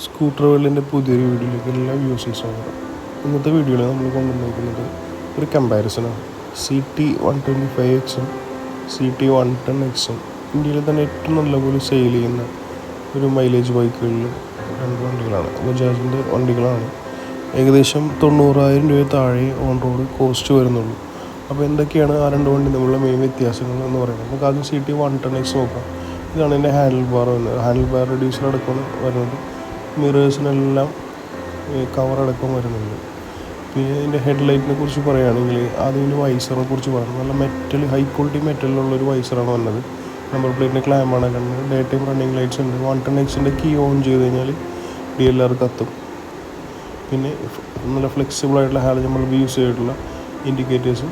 Scooter വേൾഡിൻ്റെ പുതിയൊരു വീഡിയോയിലേക്ക് എല്ലാ വ്യൂസേഴ്സും വരാം. ഇന്നത്തെ വീഡിയോയിൽ നമ്മൾ കൊണ്ടുവന്നിരിക്കുന്നത് ഒരു കമ്പാരിസണാണ്. CT125Xും CT110Xും ഇന്ത്യയിൽ തന്നെ ഏറ്റവും നല്ലപോലെ സെയിൽ ചെയ്യുന്ന ഒരു മൈലേജ് ബൈക്കുകളിൽ രണ്ട് വണ്ടികളാണ്. ബജാജിൻ്റെ വണ്ടികളാണ്. ഏകദേശം 90,000 രൂപ താഴെ ഓൺ റോഡ് കോസ്റ്റ് വരുന്നുള്ളൂ. അപ്പോൾ എന്തൊക്കെയാണ് ആ രണ്ട് വണ്ടി തമ്മിലുള്ള മെയിൻ വ്യത്യാസങ്ങൾ എന്ന് പറയുന്നത്? നമുക്ക് ആദ്യം CT110X നോക്കാം. ഇതാണ് എൻ്റെ ഹാൻഡിൽ ബാർ വരുന്നത്. ഹാൻഡിൽ ബാർ റെഡ്യൂസർ അടക്കം വരുന്നത്. മിറേഴ്സിനെല്ലാം കവറടക്കം വരുന്നുണ്ട്. പിന്നെ ഇതിൻ്റെ ഹെഡ്ലൈറ്റിനെ കുറിച്ച് പറയുകയാണെങ്കിൽ ആദ്യം ഇതിൻ്റെ വൈസറിനെ കുറിച്ച് പറയണം. നല്ല മെറ്റൽ, ഹൈ ക്വാളിറ്റി മെറ്റലിലുള്ളൊരു വൈസറാണ് വന്നത്. നമ്പർ പ്ലേറ്റിൻ്റെ ക്ലാമ്പാണ് കണ്ടത്. ഡേ ടൈം റണ്ണിങ് ലൈറ്റ്സ് ഉണ്ട്. 110Xൻ്റെ കീ ഓൺ ചെയ്ത് കഴിഞ്ഞാൽ DLR കത്തും. പിന്നെ നല്ല ഫ്ലെക്സിബിൾ ആയിട്ടുള്ള ഹാലജൻ ബൾബ് യൂസ് ചെയ്തിട്ടുള്ള ഇൻഡിക്കേറ്റേഴ്സും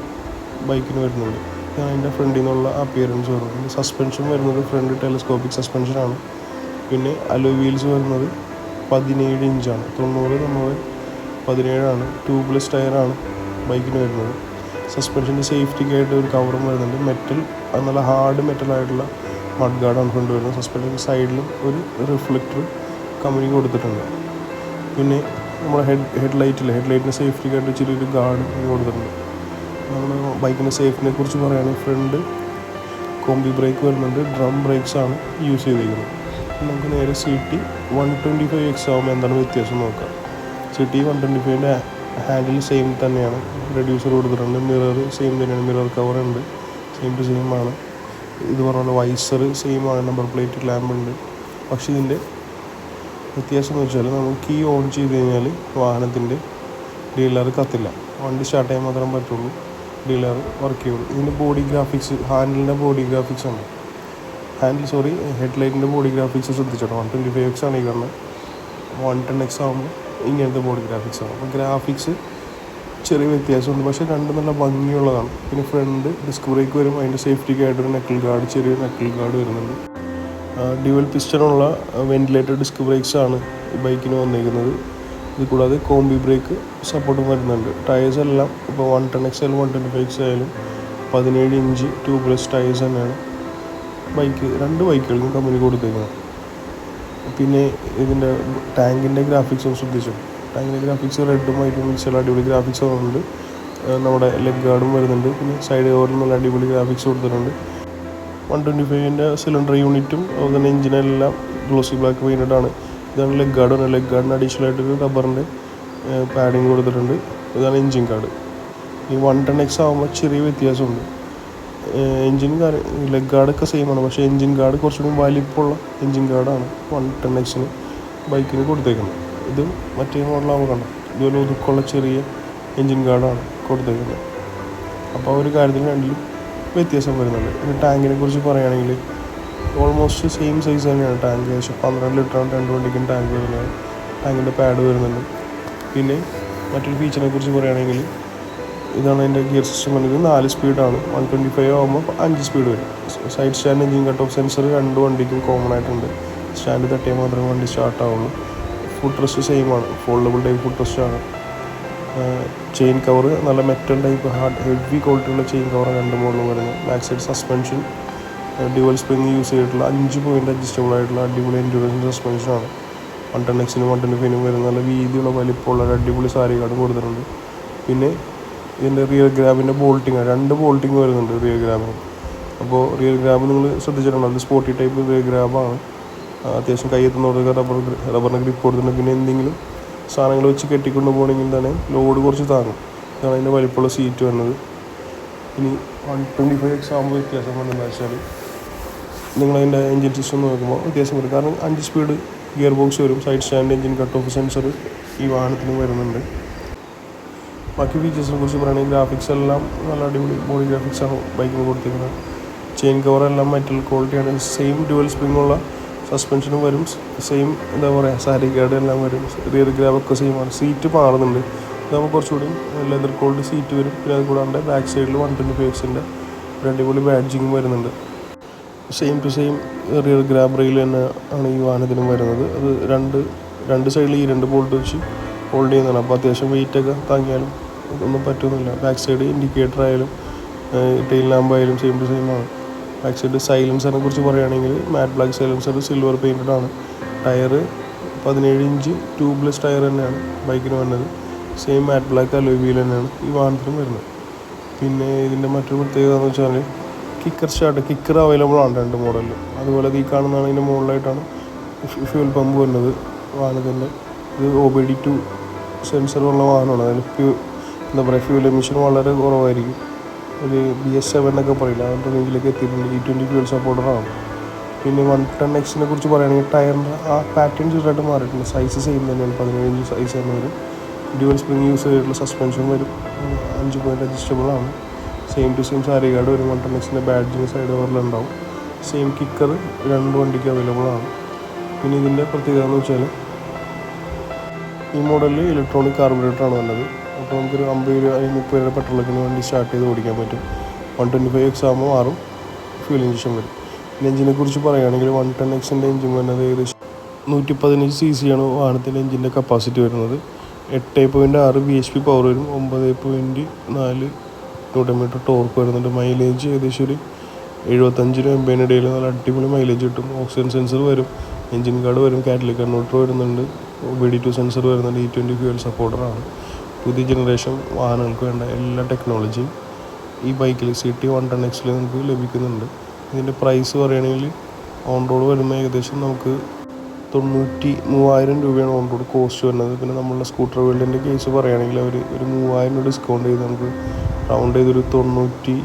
ബൈക്കിന് വരുന്നുണ്ട്. ഇതാണ് അതിൻ്റെ ഫ്രണ്ടിൽ നിന്നുള്ള അപ്പിയറൻസ് വരുന്നത്. സസ്പെൻഷൻ വരുന്നത് ഫ്രണ്ട് ടെലസ്കോപ്പിക് സസ്പെൻഷനാണ്. പിന്നെ അലോയ് വീൽസ് വരുന്നത് 17 ഇഞ്ചാണ്. 90 17 ട്യൂബ്ലെസ് ടയറാണ് ബൈക്കിന് വരുന്നത്. സസ്പെൻഷൻ്റെ സേഫ്റ്റിക്കായിട്ട് ഒരു കവറും വരുന്നുണ്ട്. മെറ്റൽ, അത് നല്ല ഹാർഡ് മെറ്റലായിട്ടുള്ള മഡ് ഗാർഡാണ് കൊണ്ടുവരുന്നത്. സസ്പെൻഷൻ സൈഡിലും ഒരു റിഫ്ലക്ടർ കമ്പനി കൊടുത്തിട്ടുണ്ട്. പിന്നെ നമ്മുടെ ഹെഡ്ലൈറ്റിന് സേഫ്റ്റിക്കായിട്ട് ചെറിയൊരു ഗാർഡ് കൊടുത്തിട്ടുണ്ട്. നമ്മുടെ ബൈക്കിൻ്റെ സേഫ്റ്റിനെ കുറിച്ച് പറയുകയാണെങ്കിൽ ഫ്രണ്ട് കോമ്പി ബ്രേക്ക് വരുന്നുണ്ട്. ഡ്രം ബ്രേക്സാണ് യൂസ് ചെയ്തിരിക്കുന്നത്. നമുക്ക് നേരെ CT125X ആകുമ്പോൾ എന്താണ് വ്യത്യാസം നോക്കാം. CT125ൻ്റെ ഹാൻഡിൽ സെയിം തന്നെയാണ്. റെഡ്യൂസർ കൊടുത്തിട്ടുണ്ട്. മിറർ സെയിം തന്നെയാണ്. മിറർ കവർ ഉണ്ട്. സെയിം ടു സെയിം ആണ്. ഇത് പറഞ്ഞ വൈസർ സെയിം ആണ്. നമ്പർ പ്ലേറ്റ് ലാമ്പ് ഉണ്ട്. പക്ഷേ ഇതിൻ്റെ വ്യത്യാസം എന്ന് വെച്ചാൽ നമുക്ക് കീ ഓൺ ചെയ്ത് കഴിഞ്ഞാൽ വാഹനത്തിൻ്റെ DLR കത്തില്ല. വണ്ടി സ്റ്റാർട്ട് ചെയ്യാൻ മാത്രം പറ്റുള്ളൂ. DLR വർക്ക് ചെയ്യുള്ളൂ. ഇതിൻ്റെ ബോഡി ഗ്രാഫിക്സ്, ഹാൻഡിലിൻ്റെ ബോഡി ഗ്രാഫിക്സ് ആണ്. ഹെഡ്ലൈറ്റിൻ്റെ ബോഡി ഗ്രാഫിക്സ് ശ്രദ്ധിച്ചോട്ടോ. 125X ആണ് ഈ കാണുന്നത്. 110X ആകുമ്പോൾ ഇങ്ങനത്തെ ബോഡി ഗ്രാഫിക്സ് ആണ്. അപ്പോൾ ഗ്രാഫിക്സ് ചെറിയ വ്യത്യാസമുണ്ട്. പക്ഷേ രണ്ടും നല്ല ഭംഗിയുള്ളതാണ്. പിന്നെ ഫ്രണ്ട് ഡിസ്ക് ബ്രേക്ക് വരും. അതിൻ്റെ സേഫ്റ്റിക്കായിട്ടൊരു നെക്കിൾ ഗാർഡ്, ചെറിയ നെക്കിൾ ഗാർഡ് വരുന്നുണ്ട്. ഡ്യുവൽ പിസ്റ്റണുള്ള വെന്റിലേറ്റഡ് ഡിസ്ക് ബ്രേക്സ് ആണ് ഈ ബൈക്കിന് വന്നിരിക്കുന്നത്. ഇത് കൂടാതെ കോമ്പി ബ്രേക്ക് സപ്പോർട്ടും വരുന്നുണ്ട്. ടയേഴ്സ് എല്ലാം ഇപ്പോൾ 110X ആയാലും 125X ആയാലും 17 ഇഞ്ച് ട്യൂബ്ലെസ് ടയേഴ്സ് തന്നെയാണ് രണ്ട് ബൈക്കുകൾക്കും കമ്പനി കൊടുത്തേക്കുന്നത്. പിന്നെ ഇതിൻ്റെ ടാങ്കിൻ്റെ ഗ്രാഫിക്സും ശ്രദ്ധിച്ചു. ടാങ്കിൻ്റെ ഗ്രാഫിക്സ് റെഡും വൈറ്റും മിക്സുള്ള അടിപൊളി ഗ്രാഫിക്സ് വരുന്നുണ്ട്. നമ്മുടെ ലെഗ് ഗാർഡും വരുന്നുണ്ട്. പിന്നെ സൈഡ് കവറിൽ നല്ല അടിപൊളി ഗ്രാഫിക്സ് കൊടുത്തിട്ടുണ്ട്. 125ൻ്റെ സിലിണ്ടർ യൂണിറ്റും അതുപോലെ തന്നെ എഞ്ചിനെല്ലാം ഗ്ലോസി ബ്ലാക്ക് പെയിൻറ്റഡ് ആണ്. ഇതാണ് ലെഗ് ഗാർഡ്. ലെഗ് ഗാർഡിന് അഡീഷണൽ ആയിട്ടൊരു റബ്ബറിൻ്റെ പാഡിങ് കൊടുത്തിട്ടുണ്ട്. ഇതാണ് എഞ്ചിൻ ഗാർഡ്. ഈ 110X ആകുമ്പോൾ ചെറിയ വ്യത്യാസമുണ്ട്. ലെഗ് ഗാർഡൊക്കെ സെയിം ആണ്. പക്ഷേ എഞ്ചിൻ ഗാർഡ് കുറച്ചുകൂടി വലിപ്പമുള്ള എഞ്ചിൻ ഗാർഡാണ് 110Xന് ബൈക്കിന് കൊടുത്തേക്കുന്നത്. ഇത് മറ്റേ മോഡലാകുമ്പോൾ കണ്ടോ, ഇതുപോലെ ഒതുക്കമുള്ള ചെറിയ എഞ്ചിൻ ഗാർഡാണ് കൊടുത്തേക്കുന്നത്. അപ്പോൾ ഒരു കാര്യത്തിൽ രണ്ടിലും വ്യത്യാസം വരുന്നുണ്ട്. പിന്നെ ടാങ്കിനെ കുറിച്ച് പറയുകയാണെങ്കിൽ ഓൾമോസ്റ്റ് സെയിം സൈസ് തന്നെയാണ് ടാങ്ക്. ഏകദേശം 12 ലിറ്ററാണ് രണ്ട് വണ്ടിക്കും ടാങ്ക് വരുന്നത്. ടാങ്കിൻ്റെ പാഡ് വരുന്നുണ്ട്. പിന്നെ മറ്റൊരു ഫീച്ചറിനെ കുറിച്ച് പറയുകയാണെങ്കിൽ ഇതാണ് അതിൻ്റെ ഗിയർ സിസ്റ്റം വന്നത്. 4 സ്പീഡാണ്. 125 ആകുമ്പോൾ 5 സ്പീഡ് വരും. Side stand, engine cut off sensor രണ്ട് വണ്ടിക്കും കോമൺ ആയിട്ടുണ്ട്. സ്റ്റാൻഡ് തട്ടിയാൽ മാത്രമേ വണ്ടി സ്റ്റാർട്ട് ആവുള്ളൂ. ഫുഡ് റെസ്റ്റ് സെയിം ആണ്. ഫോൾഡബിൾ ടൈപ്പ് ഫുഡ് റെസ്റ്റ് ആണ്. ചെയിൻ കവർ നല്ല മെറ്റൽ ടൈപ്പ് ഹെവി ക്വാളിറ്റിയുള്ള ചെയിൻ കവർ രണ്ട് മോഡലും വരുന്നത്. Back side suspension dual spring use ചെയ്തിട്ടുള്ള 5 പോയിൻ്റ് അഡ്ജസ്റ്റബിൾ ആയിട്ടുള്ള അടിപൊളി എൻഡ്യൂറൻസ് സസ്പെൻഷനാണ്. 110Xനും 125നും വരുന്ന നല്ല വീതിയുള്ള വലിപ്പമുള്ള ഒരു അടിപൊളി സാരി കാർഡ് കൊടുത്തിട്ടുണ്ട്. പിന്നെ ഇതിൻ്റെ റിയർ ഗ്രാബിൻ്റെ ബോൾട്ടിങ്, 2 ബോൾട്ടിങ് വരുന്നുണ്ട് റിയർ ഗ്രാബിന്. അപ്പോൾ റിയർ ഗ്രാബ് നിങ്ങൾ ശ്രദ്ധിച്ചിട്ടുണ്ടോ? അത് സ്പോർട്ടി ടൈപ്പ് റിയർ ഗ്രാബാണ്. അത്യാവശ്യം കയ്യെത്തുന്നവർക്ക് റബ്ബറിന് ഗ്രിപ്പ് കൊടുത്തിട്ടുണ്ട്. പിന്നെ എന്തെങ്കിലും സാധനങ്ങൾ വെച്ച് കെട്ടിക്കൊണ്ട് പോകണമെങ്കിൽ തന്നെ ലോഡ് കുറച്ച് താങ്ങും. ഇതാണ് അതിൻ്റെ വലിപ്പമുള്ള സീറ്റ് വരുന്നത്. ഇനി 125X ആകുമ്പോൾ വ്യത്യാസം വന്നതെന്ന് വെച്ചാൽ നിങ്ങളതിൻ്റെ എൻജിൻ സിസ്റ്റം നോക്കുമ്പോൾ വ്യത്യാസം വരും. കാരണം 5 സ്പീഡ് ഗിയർ ബോക്സ് വരും. Side stand, engine cut off sensor ഈ വാഹനത്തിനും വരുന്നുണ്ട്. ബാക്കി ഫീച്ചേഴ്സിനെ കുറിച്ച് പറയുകയാണെങ്കിൽ ഗ്രാഫിക്സ് എല്ലാം നല്ല അടിപൊളി ബോഡി ഗ്രാഫിക്സാണ് ബൈക്കിന് കൊടുത്തിരിക്കുന്നത്. ചെയിൻ കവറെല്ലാം മെറ്റൽ ക്വാളിറ്റിയാണ്. സെയിം ഡ്യുവൽ സ്പ്രിങ്ങുള്ള സസ്പെൻഷനും വരും. സെയിം എന്താ പറയുക, സാരി ഗാർഡ് എല്ലാം വരും. റിയർ ഗ്രാബൊക്കെ സെയിമാണ്. സീറ്റ് മാറുന്നുണ്ട്. ഇതാകുമ്പോൾ കുറച്ചുകൂടി ലെതർ ക്വാളിറ്റി സീറ്റ് വരും. പിന്നെ അത് കൂടാണ്ട് ബാക്ക് സൈഡിൽ 125Xൻ്റെ ഒരു അടിപൊളി ബാഡ്ജിങ്ങും വരുന്നുണ്ട്. Same to same rear grab rail തന്നെ ആണ് ഈ വാഹനത്തിനും വരുന്നത്. അത് രണ്ട് സൈഡിൽ ഈ 2 ബോൾട്ട് വെച്ച് ഹോൾഡ് ചെയ്യുന്നതാണ്. അപ്പോൾ അത്യാവശ്യം വെയിറ്റൊക്കെ താങ്ങിയാലും ഒന്നും പറ്റുന്നില്ല. ബാക്ക് സൈഡ് ഇൻഡിക്കേറ്റർ ആയാലും ടെയിൽ ലാമ്പ് ആയാലും സെയിം ടു സെയിം ആണ്. ബാക്ക് സൈഡ് സൈലൻസറിനെ കുറിച്ച് പറയുകയാണെങ്കിൽ മാറ്റ് ബ്ലാക്ക് സൈലൻസർ, സിൽവർ പെയിൻറ്റഡ് ആണ്. ടയർ 17 ഇഞ്ച് ട്യൂബ്ലെസ് ടയർ തന്നെയാണ് ബൈക്കിന് വന്നത്. സെയിം മാറ്റ് ബ്ലാക്ക് അലോയ് വീൽ തന്നെയാണ് ഈ വാഹനത്തിനും വരുന്നത്. പിന്നെ ഇതിൻ്റെ മറ്റൊരു പ്രത്യേകത എന്ന് വെച്ചാൽ കിക്കർ അവൈലബിൾ ആണ് 2 മോഡലിലും. അതുപോലെ ഈ കാണുന്നതാണ് ഇതിൻ്റെ മുകളിലായിട്ടാണ് ഫ്യൂൽ പമ്പ് വരുന്നത് വാഹനത്തിൻ്റെ. ഇത് OBD2 സെൻസറുള്ള വാഹനമാണ്. അതിൽ എന്താ പറയുക, ഫ്യൂൽ എമിഷൻ വളരെ കുറവായിരിക്കും. ഒരു BS7 എന്നൊക്കെ പറയില്ല, അതിൻ്റെ റേഞ്ചിലേക്ക് എത്തിയിട്ടുണ്ട്. E20 fuel സപ്പോർട്ടറാണ്. പിന്നെ 110X കുറിച്ച് പറയുകയാണെങ്കിൽ ടയറിൻ്റെ ആ പാറ്റേൺ ചെറുതായിട്ട് മാറിയിട്ടുണ്ട്. സൈസ് സെയിം തന്നെയാണ്, 17 ഇഞ്ച് സൈസ് തന്നെ വരും. ഡ്യുവൽ സ്പ്രിങ് യൂസ് ചെയ്തിട്ടുള്ള സസ്പെൻഷൻ വരും. 5 പോയിൻ്റ് അഡ്ജസ്റ്റബിൾ ആണ്. Same to same sari guard വരും. 110Xൻ്റെ ബാഡ്ജിന് സൈഡ് കവറിലുണ്ടാവും. സെയിം കിക്കർ 2 വണ്ടിക്ക് അവൈലബിൾ ആണ്. പിന്നെ ഇതിൻ്റെ പ്രത്യേകത എന്ന് വെച്ചാൽ ഈ മോഡലിൽ ഇലക്ട്രോണിക് കാർബറേറ്ററാണ് വന്നത്. അപ്പോൾ നമുക്കൊരു 50-30 രൂപ പെട്രോളിന് വേണ്ടി സ്റ്റാർട്ട് ചെയ്ത് ഓടിക്കാൻ പറ്റും. 125X ആകുമ്പോൾ മാറും, ഫ്യൂൽ ഇഞ്ചക്ഷൻ വരും. പിന്നെ എഞ്ചിനെ കുറിച്ച് പറയുകയാണെങ്കിൽ 110Xൻ്റെ എഞ്ചിൻ വരുന്നത് ഏകദേശം 115 cc ആണ് വാഹനത്തിൻ്റെ എഞ്ചിൻ്റെ കപ്പാസിറ്റി വരുന്നത്. 8.6 bhp പവർ വരും. 9.4 Nm ടോർക്ക് വരുന്നുണ്ട്. മൈലേജ് ഏകദേശം ഒരു 75-80 ഇടയിൽ നല്ല അടിപൊളി മൈലേജ് കിട്ടും. ഓക്സിജൻ സെൻസർ വരും, എഞ്ചിൻ ഗാർഡ് വരും, കാറ്റലിക് കൺവെർട്ടർ വരുന്നുണ്ട്, OBD2 സെൻസർ വരുന്നുണ്ട്. E20 fuel സപ്പോർട്ടറാണ്. പുതിയ ജനറേഷൻ വാഹനങ്ങൾക്ക് വേണ്ട എല്ലാ ടെക്നോളജിയും ഈ ബൈക്കിൽ CT 110Xൽ നമുക്ക് ലഭിക്കുന്നുണ്ട്. ഇതിൻ്റെ പ്രൈസ് പറയുകയാണെങ്കിൽ ഓൺ റോഡ് വരുമ്പോൾ ഏകദേശം നമുക്ക് 93,000 രൂപയാണ് ഓൺ റോഡ് കോസ്റ്റ് വരുന്നത്. പിന്നെ നമ്മളുടെ സ്കൂട്ടർ വേൾഡിൻ്റെ കേസ് പറയുകയാണെങ്കിൽ അവർ ഒരു 3,000 രൂപ ഡിസ്കൗണ്ട് ചെയ്ത് നമുക്ക് റൗണ്ട് ചെയ്തൊരു 90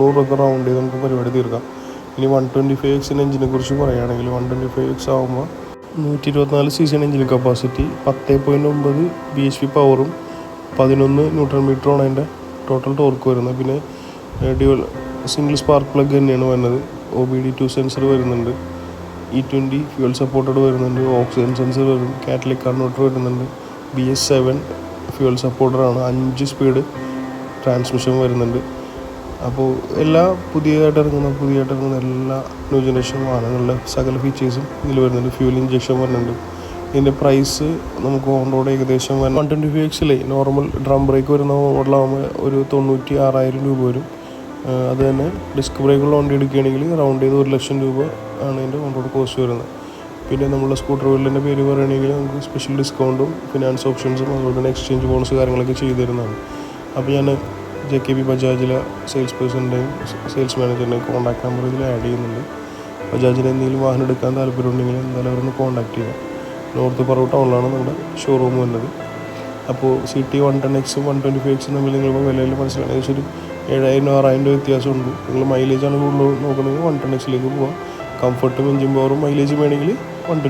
രൂപ റൗണ്ട് ചെയ്ത് നമുക്ക് പരിപാടി തീർക്കാം. ഇനി 125Xൻ്റെ എഞ്ചിനെ കുറിച്ച് പറയുകയാണെങ്കിൽ 125X ആകുമ്പോൾ 124 cc എഞ്ചിൻ കപ്പാസിറ്റി, 10.9 bhp പവറും 11 Nm അതിൻ്റെ ടോട്ടൽ ടോർക്ക് വരുന്നത്. പിന്നെ ഡ്യുവൽ സിംഗിൾ സ്പാർക്ക് പ്ലഗ് തന്നെയാണ് വരുന്നത്. OBD2 സെൻസർ വരുന്നുണ്ട്, E20 ഫ്യൂൽ സപ്പോർട്ടഡ് വരുന്നുണ്ട്, ഓക്സിജൻ സെൻസർ വരും, കാറ്റലിക് കൺവെർട്ടർ വരുന്നുണ്ട്, BS7 ഫ്യൂൽ സപ്പോർട്ടറാണ്, 5 സ്പീഡ് ട്രാൻസ്മിഷൻ വരുന്നുണ്ട്. അപ്പോൾ എല്ലാ പുതിയതായിട്ട് ഇറങ്ങുന്ന എല്ലാ ന്യൂ ജനറേഷൻ വാഹനങ്ങളുടെ സകല ഫീച്ചേഴ്സും ഇതിൽ വരുന്നുണ്ട്. ഫ്യൂൽ ഇഞ്ചക്ഷൻ വരുന്നുണ്ട്. ഇതിൻ്റെ പ്രൈസ് നമുക്ക് ഓൺ റോഡ് ഏകദേശം 125Xലേ നോർമൽ ഡ്രം ബ്രേക്ക് വരുന്ന മോഡലാകുമ്പോൾ ഒരു 96,000 രൂപ വരും. അത് തന്നെ ഡിസ്ക് ബ്രേക്കുള്ള വണ്ടി എടുക്കുകയാണെങ്കിൽ റൗണ്ട് ചെയ്ത് 1,00,000 രൂപ ആണ് ഇതിൻ്റെ ഓൺ റോഡ് കോസ്റ്റ് വരുന്നത്. പിന്നെ നമ്മുടെ സ്കൂട്ടർ വീലിൻ്റെ പേര് പറയുകയാണെങ്കിൽ നമുക്ക് സ്പെഷ്യൽ ഡിസ്കൗണ്ടും ഫിനാൻസ് ഓപ്ഷൻസും അതുപോലെ തന്നെ എക്സ്ചേഞ്ച് ബോണസ് കാര്യങ്ങളൊക്കെ ചെയ്തു തരുന്നതാണ്. അപ്പോൾ ഞാൻ JKB ബജാജിലെ സെയിൽസ് പേഴ്സണിൻ്റെയും സെയിൽസ് മാനേജറിൻ്റെയും കോൺടാക്ട് നമ്പർ ഇതിൽ ആഡ് ചെയ്യുന്നുണ്ട്. ബജാജിന് എന്തെങ്കിലും വാഹനം എടുക്കാൻ താല്പര്യമുണ്ടെങ്കിൽ എന്തായാലും അവരൊന്ന് കോൺടാക്ട് ചെയ്യാം. നോർത്ത് പറവൂർ ടൗണിലാണ് നമ്മുടെ ഷോറൂം വരുന്നത്. അപ്പോൾ CT 110Xും 125Xും തമ്മിൽ നിങ്ങൾ വിലയിൽ മനസ്സിലാക്കണം. ഏകദേശം ഒരു 7,000-6,000 രൂപ വ്യത്യാസമുണ്ട്. നിങ്ങൾ മൈലേജാണ് കൂടുതൽ നോക്കണമെങ്കിൽ 110Xലേക്ക് പോകാം. കംഫർട്ടും എഞ്ചിൻ പവറും മൈലേജും വേണമെങ്കിൽ 120